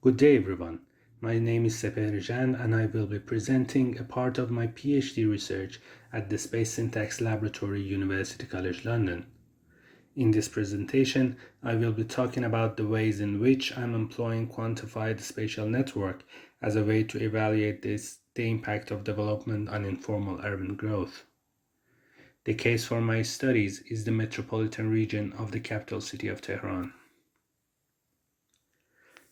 Good day, everyone. My name is Zhand, and I will be presenting a part of my PhD research at the Space Syntax Laboratory, University College London. In this presentation, I will be talking about the ways in which I'm employing quantified spatial network as a way to evaluate the impact of development on informal urban growth. The case for my studies is the metropolitan region of the capital city of Tehran.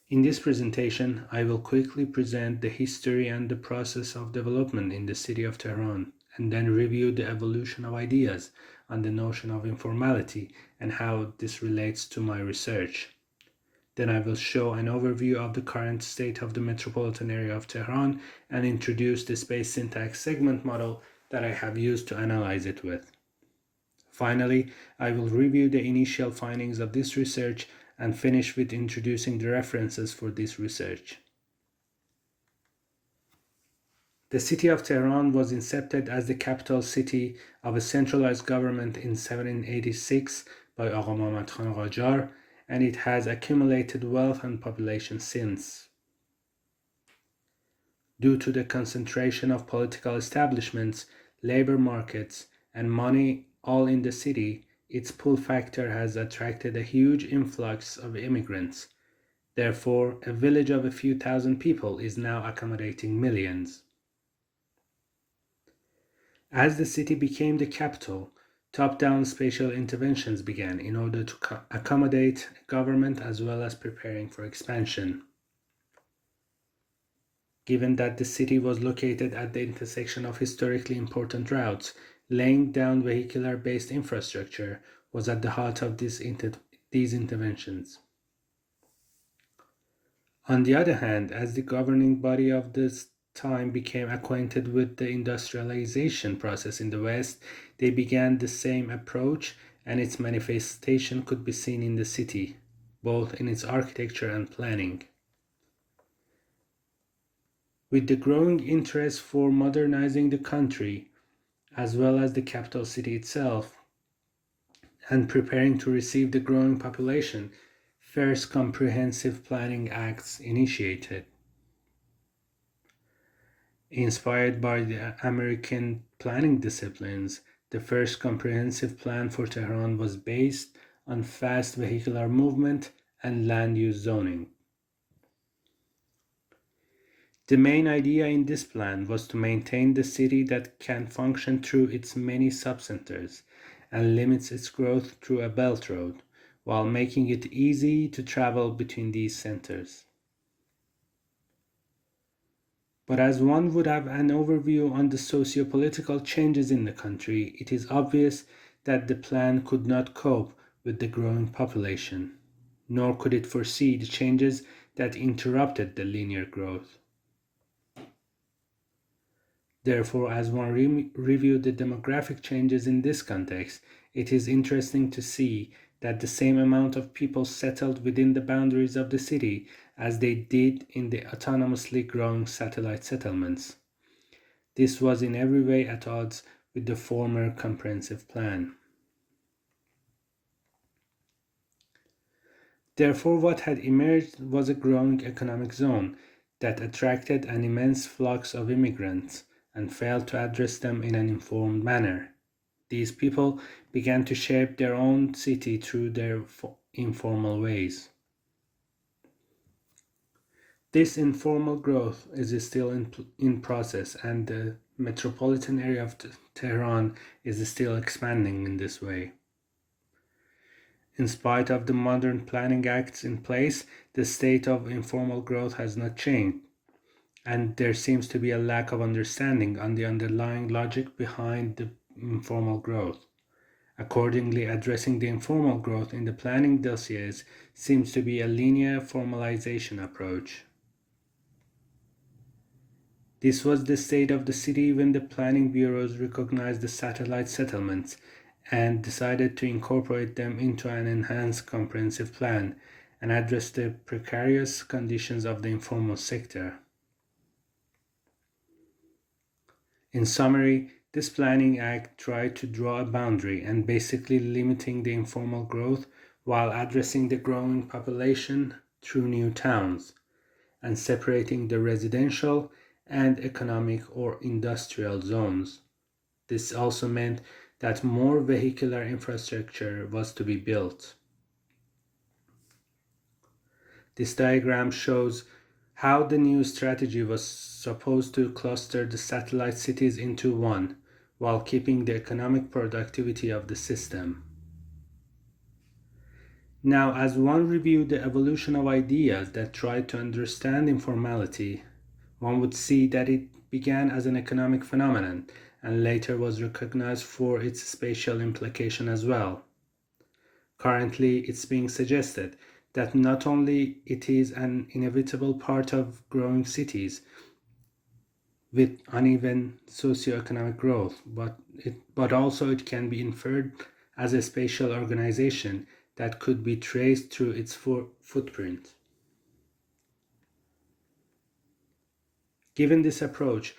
In this presentation, I will quickly present the history and the process of development in the city of Tehran, and then review the evolution of ideas on the notion of informality and how this relates to my research. Then I will show an overview of the current state of the metropolitan area of Tehran and introduce the space syntax segment model that I have used to analyze it with. Finally, I will review the initial findings of this research and finish with introducing the references for this research. The city of Tehran was incepted as the capital city of a centralized government in 1786 by Agha Muhammad Khan Qajar, and it has accumulated wealth and population since. Due to the concentration of political establishments, labor markets, and money all in the city, its pull factor has attracted a huge influx of immigrants. Therefore, a village of a few thousand people is now accommodating millions. As the city became the capital, top-down spatial interventions began in order to accommodate government as well as preparing for expansion. Given that the city was located at the intersection of historically important routes, laying down vehicular-based infrastructure was at the heart of these interventions. On the other hand, as the governing body of this time became acquainted with the industrialization process in the West, they began the same approach, and its manifestation could be seen in the city, both in its architecture and planning. With the growing interest for modernizing the country, as well as the capital city itself, and preparing to receive the growing population, first comprehensive planning acts initiated. Inspired by the American planning disciplines, the first comprehensive plan for Tehran was based on fast vehicular movement and land use zoning. The main idea in this plan was to maintain the city that can function through its many subcenters and limits its growth through a belt road, while making it easy to travel between these centers. But as one would have an overview on the socio-political changes in the country, it is obvious that the plan could not cope with the growing population, nor could it foresee the changes that interrupted the linear growth. Therefore, as one reviewed the demographic changes in this context, it is interesting to see that the same amount of people settled within the boundaries of the city as they did in the autonomously growing satellite settlements. This was in every way at odds with the former comprehensive plan. Therefore, what had emerged was a growing economic zone that attracted an immense flux of immigrants and failed to address them in an informed manner. These people began to shape their own city through their informal ways. This informal growth is still in process, and the metropolitan area of Tehran is still expanding in this way. In spite of the modern planning acts in place, the state of informal growth has not changed, and there seems to be a lack of understanding on the underlying logic behind the informal growth. Accordingly, addressing the informal growth in the planning dossiers seems to be a linear formalization approach. This was the state of the city when the planning bureaus recognized the satellite settlements and decided to incorporate them into an enhanced comprehensive plan and address the precarious conditions of the informal sector. In summary, this planning act tried to draw a boundary and basically limiting the informal growth while addressing the growing population through new towns. and separating the residential and economic or industrial zones. This also meant that more vehicular infrastructure was to be built. This diagram shows how the new strategy was supposed to cluster the satellite cities into one, while keeping the economic productivity of the system. Now, as one reviewed the evolution of ideas that tried to understand informality, one would see that it began as an economic phenomenon and later was recognized for its spatial implication as well. Currently, it's being suggested that not only it is an inevitable part of growing cities with uneven socioeconomic growth, but also it can be inferred as a spatial organization that could be traced through its footprint. Given this approach,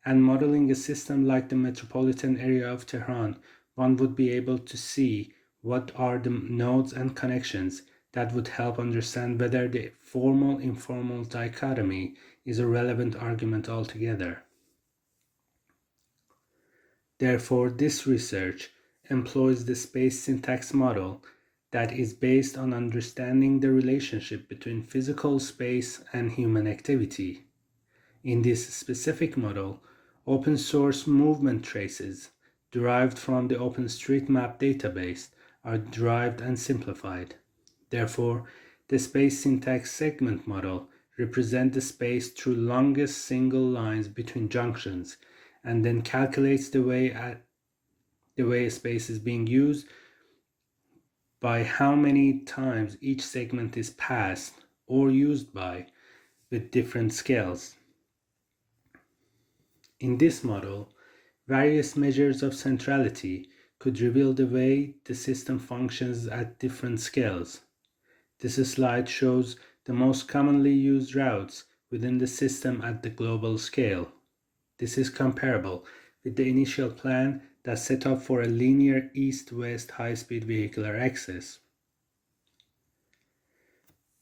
and modeling a system like the metropolitan area of Tehran, one would be able to see what are the nodes and connections that would help understand whether the formal-informal dichotomy is a relevant argument altogether. Therefore, this research employs the space syntax model that is based on understanding the relationship between physical space and human activity. In this specific model, open source movement traces derived from the OpenStreetMap database are derived and simplified. Therefore, the space syntax segment model represents the space through longest single lines between junctions and then calculates the way a space is being used by how many times each segment is passed or used by with different scales. In this model, various measures of centrality could reveal the way the system functions at different scales. This slide shows the most commonly used routes within the system at the global scale. This is comparable with the initial plan that set up for a linear east-west high-speed vehicular access.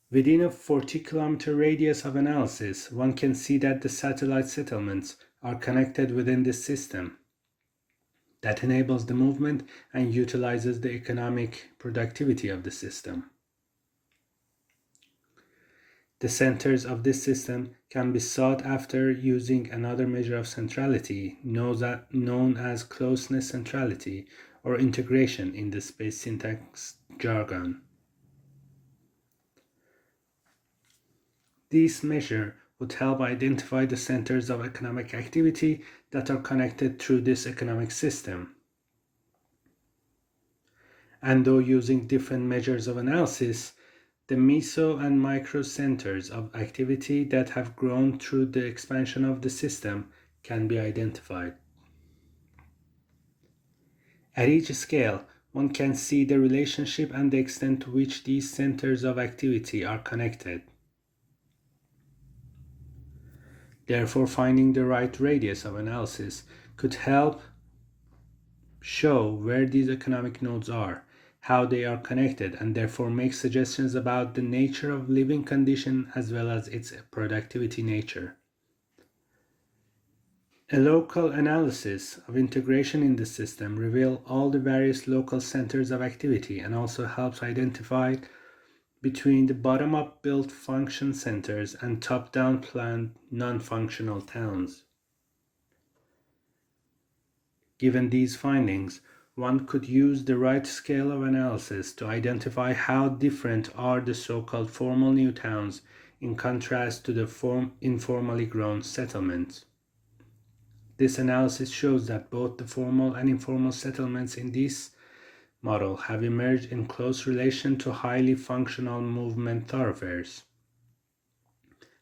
Within a 40-kilometer radius of analysis, one can see that the satellite settlements are connected within this system. That enables the movement and utilizes the economic productivity of the system. The centers of this system can be sought after using another measure of centrality known as closeness centrality or integration in the space syntax jargon. This measure would help identify the centers of economic activity that are connected through this economic system. And though using different measures of analysis, the meso and micro centers of activity that have grown through the expansion of the system can be identified. At each scale, one can see the relationship and the extent to which these centers of activity are connected. Therefore, finding the right radius of analysis could help show where these economic nodes are, how they are connected, and therefore make suggestions about the nature of living condition as well as its productivity nature. A local analysis of integration in the system reveals all the various local centers of activity and also helps identify between the bottom-up built function centers and top-down planned non-functional towns. Given these findings, one could use the right scale of analysis to identify how different are the so-called formal new towns in contrast to the informally grown settlements. This analysis shows that both the formal and informal settlements in this model have emerged in close relation to highly functional movement thoroughfares.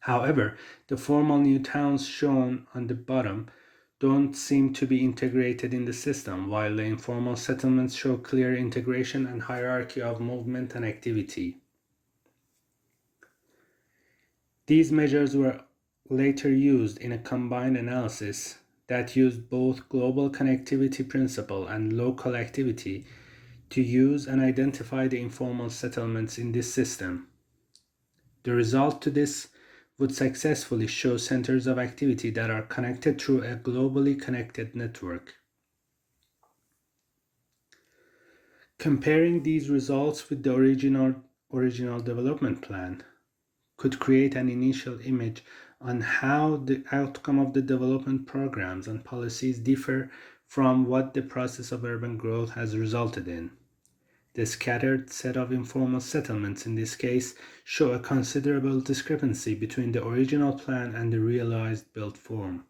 However, the formal new towns shown on the bottom don't seem to be integrated in the system, while the informal settlements show clear integration and hierarchy of movement and activity. These measures were later used in a combined analysis that used both global connectivity principle and local activity to use and identify the informal settlements in this system. The result to this would successfully show centers of activity that are connected through a globally connected network. Comparing these results with the original development plan could create an initial image on how the outcome of the development programs and policies differ from what the process of urban growth has resulted in. The scattered set of informal settlements in this case show a considerable discrepancy between the original plan and the realized built form.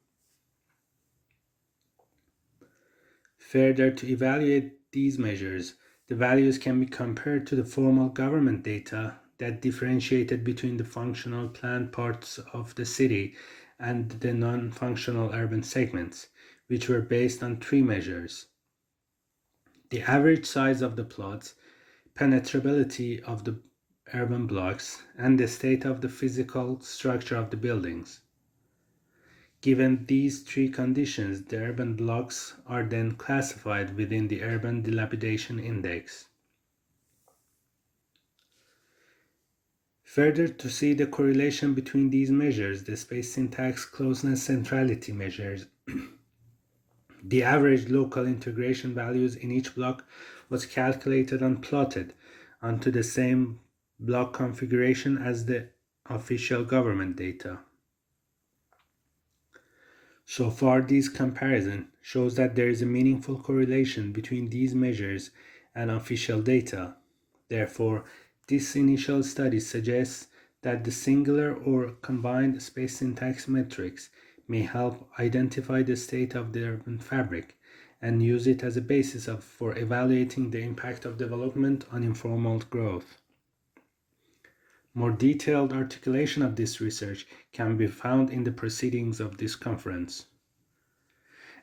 Further, to evaluate these measures, the values can be compared to the formal government data that differentiated between the functional planned parts of the city and the non-functional urban segments, which were based on three measures: the average size of the plots, penetrability of the urban blocks, and the state of the physical structure of the buildings. Given these three conditions, the urban blocks are then classified within the Urban Dilapidation Index. Further, to see the correlation between these measures, the space syntax closeness centrality measures, the average local integration values in each block was calculated and plotted onto the same block configuration as the official government data. So far, this comparison shows that there is a meaningful correlation between these measures and official data. Therefore, this initial study suggests that the singular or combined space syntax metrics may help identify the state of the urban fabric and use it as a basis for evaluating the impact of development on informal growth. More detailed articulation of this research can be found in the proceedings of this conference.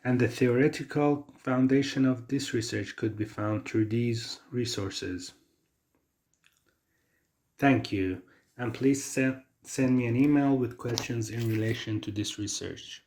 And the theoretical foundation of this research could be found through these resources. Thank you, and please send me an email with questions in relation to this research.